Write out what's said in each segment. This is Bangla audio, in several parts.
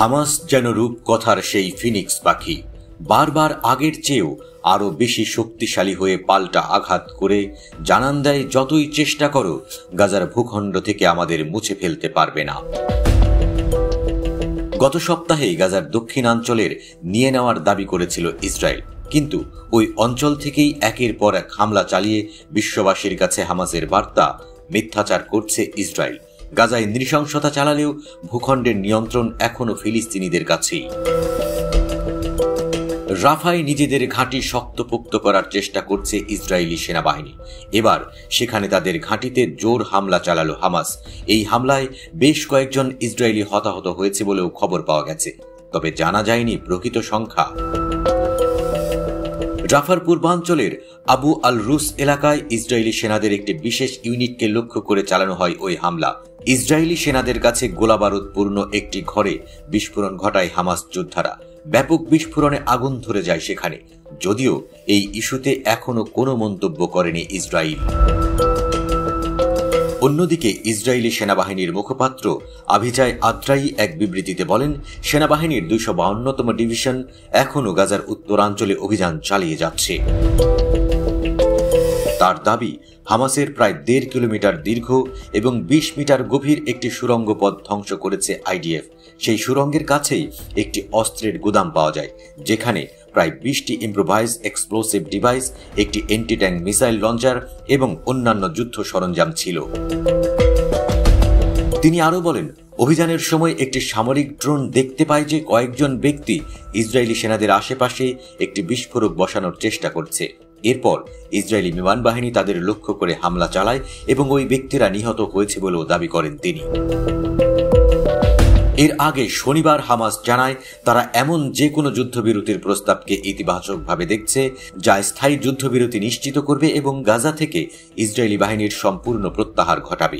হামাস যেন রূপকথার সেই ফিনিক্স পাখি, বারবার আগের চেয়েও আরো বেশি শক্তিশালী হয়ে পাল্টা আঘাত করে জানান দেয়, যতই চেষ্টা করো গাজার ভূখণ্ড থেকে আমাদের মুছে ফেলতে পারবে না। গত সপ্তাহে গাজার দক্ষিণাঞ্চলের নিয়ে নেওয়ার দাবি করেছিল ইসরায়েল, কিন্তু ওই অঞ্চল থেকেই একের পর এক হামলা চালিয়ে বিশ্ববাসীর কাছে হামাসের বার্তা, মিথ্যাচার করছে ইসরায়েল। গাজায় নৃশংসতা চালালেও ভূখণ্ডের নিয়ন্ত্রণ এখনো ফিলিস্তিনিদের কাছেই। রাফায় নিজেদের ঘাঁটি শক্তপোক্ত করার চেষ্টা করছে ইসরায়েলি সেনাবাহিনী। এবার সেখানে তাদের ঘাঁটিতে জোর হামলা চালালো হামাস। এই হামলায় বেশ কয়েকজন ইসরায়েলি হতাহত হয়েছে বলেও খবর পাওয়া গেছে, তবে জানা যায়নি প্রকৃত সংখ্যা। রাফার পূর্বাঞ্চলের আবু আল রুস এলাকায় ইসরায়েলি সেনাদের একটি বিশেষ ইউনিটকে লক্ষ্য করে চালানো হয় ওই হামলা। ইসরায়েলি সেনাদের কাছে গোলাবারুদপূর্ণ একটি ঘরে বিস্ফোরণ ঘটায় হামাস যোদ্ধারা। ব্যাপক বিস্ফোরণে আগুন ধরে যায় সেখানে, যদিও এই ইস্যুতে এখনো কোনো মন্তব্য করেনি ইসরায়েল। অন্যদিকে ইসরায়েলি সেনাবাহিনীর মুখপাত্র আভিজাই আদ্রাই এক বিবৃতিতে বলেন, সেনাবাহিনীর 252তম ডিভিশন এখনও গাজার উত্তরাঞ্চলে অভিযান চালিয়ে যাচ্ছে। তার দাবি, হামাসের প্রায় 1.5 কিলোমিটার দীর্ঘ এবং 20 মিটার গভীর একটি সুড়ঙ্গ পথ ধ্বংস করেছে আইডিএফ। সেই সুড়ঙ্গের কাছেই একটি অস্ত্রের গুদাম পাওয়া যায়, যেখানে প্রায় 20টি ইম্প্রোভাইজ এক্সপ্লোসিভ ডিভাইস, একটি এন্টি ট্যাঙ্ক মিসাইল লঞ্চার এবং অন্যান্য যুদ্ধ সরঞ্জাম ছিল। তিনি আরও বলেন, অভিযানের সময় একটি সামরিক ড্রোন দেখতে পায় যে কয়েকজন ব্যক্তি ইসরায়েলি সেনাদের আশেপাশে একটি বিস্ফোরক বসানোর চেষ্টা করছে। এরপর ইসরায়েলি বিমান বাহিনী তাদের লক্ষ্য করে হামলা চালায় এবং ওই ব্যক্তিরা নিহত হয়েছে বলেও দাবি করেন তিনি। এর আগে শনিবার হামাস জানায়, তারা এমন যে কোনো যুদ্ধবিরতির প্রস্তাবকে ইতিবাচকভাবে দেখছে, যা স্থায়ী যুদ্ধবিরতি নিশ্চিত করবে এবং গাজা থেকে ইসরায়েলি বাহিনীর সম্পূর্ণ প্রত্যাহার ঘটাবে।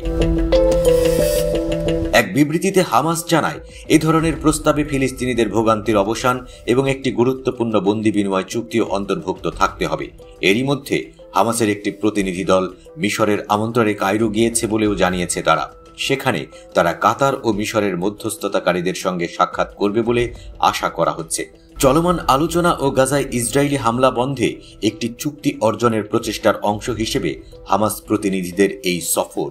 এক বিবৃতিতে হামাস জানায়, এ ধরনের প্রস্তাবে ফিলিস্তিনিদের ভোগান্তির অবসান এবং একটি গুরুত্বপূর্ণ বন্দী বিনিময় চুক্তিও অন্তর্ভুক্ত থাকতে হবে। এরই মধ্যে হামাসের একটি প্রতিনিধি দল মিশরের আমন্ত্রণে কায়রো গিয়েছে বলেও জানিয়েছে তারা। সেখানে তারা কাতার ও মিশরের মধ্যস্থতাকারীদের সঙ্গে সাক্ষাৎ করবে বলে আশা করা হচ্ছে। চলমান আলোচনা ও গাজায় ইসরায়েলি হামলা বন্ধে একটি চুক্তি অর্জনের প্রচেষ্টার অংশ হিসেবে হামাস প্রতিনিধিদের এই সফর।